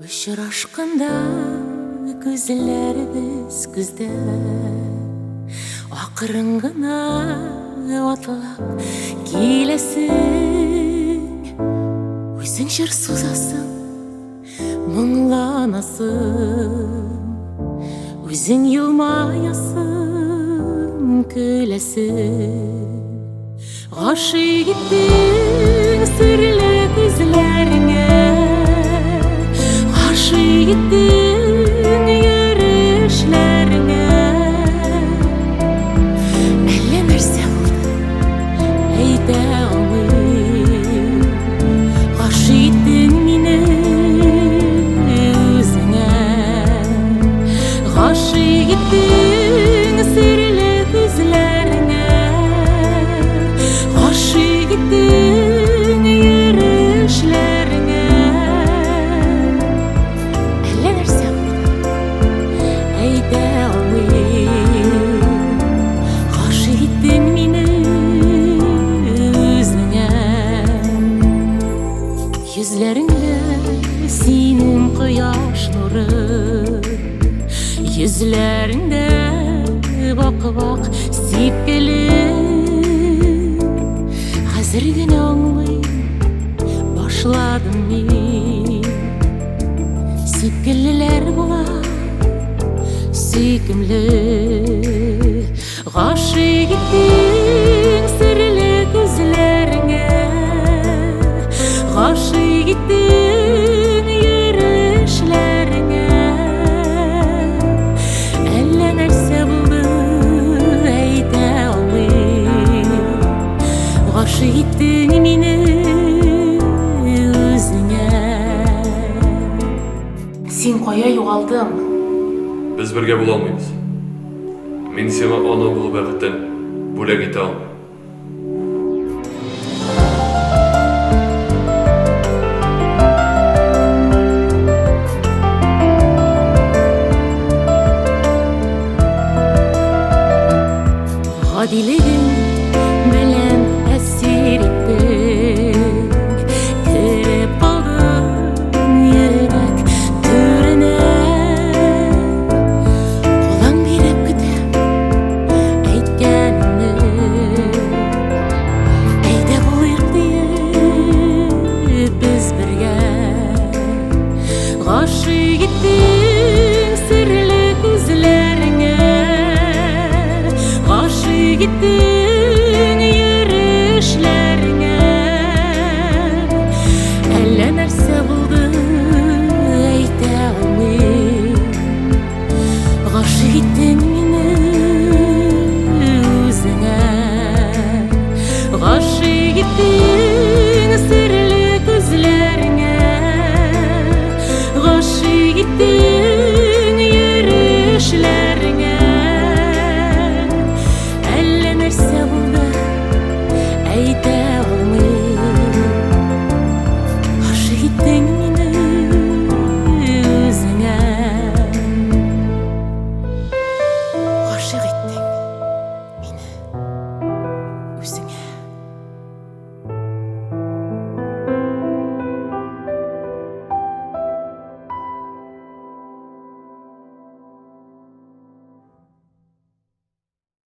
Ұшырашқанда көзлеріміз күзде, ақырын ғана атылап келесің. Өзің жыр созасың, мұңланасың, өзің елмаясың, күлесің. Ғашық еттің сүрлі көзлеріңе, ғашық еттің йөрішлеріңе. Әлі нәрсе болды, әйте алмайым. Ғашық еттің мені өзіңе, ғашық еттің сүрлі көзлеріңе, ғашық еттің йөрішлеріңе. Әлі нәрсе болды, әйте алмайым. Ғашық еттің мені өзіңе. Yüzlerinde senin kıyaş nuru, yüzlerinde bak sepkelim. Hazır gene anlayım, başladım ben. Sepkeliler bular, sökümlü. Ғашық еттің сүрлі көзлеріңе, ғашық еттің йөрішлеріңе. Әлі нәрсе болды, әйте алмайым. Ғашық еттің мені өзіңе. Сен қоя жоғалдың. Біз бірге бола алмаймыз. Мен сені ана бұл бақыттан бөлек ете алмаймын. Ғадилігің білем әсер еттің, кіріп қалдың ерек түріне. Қолаң беріп күтем әйткеніңді, әйте болайық дейік біз бірге. Ғашық еттің сүрлі көзлеріңе, ғашық еттің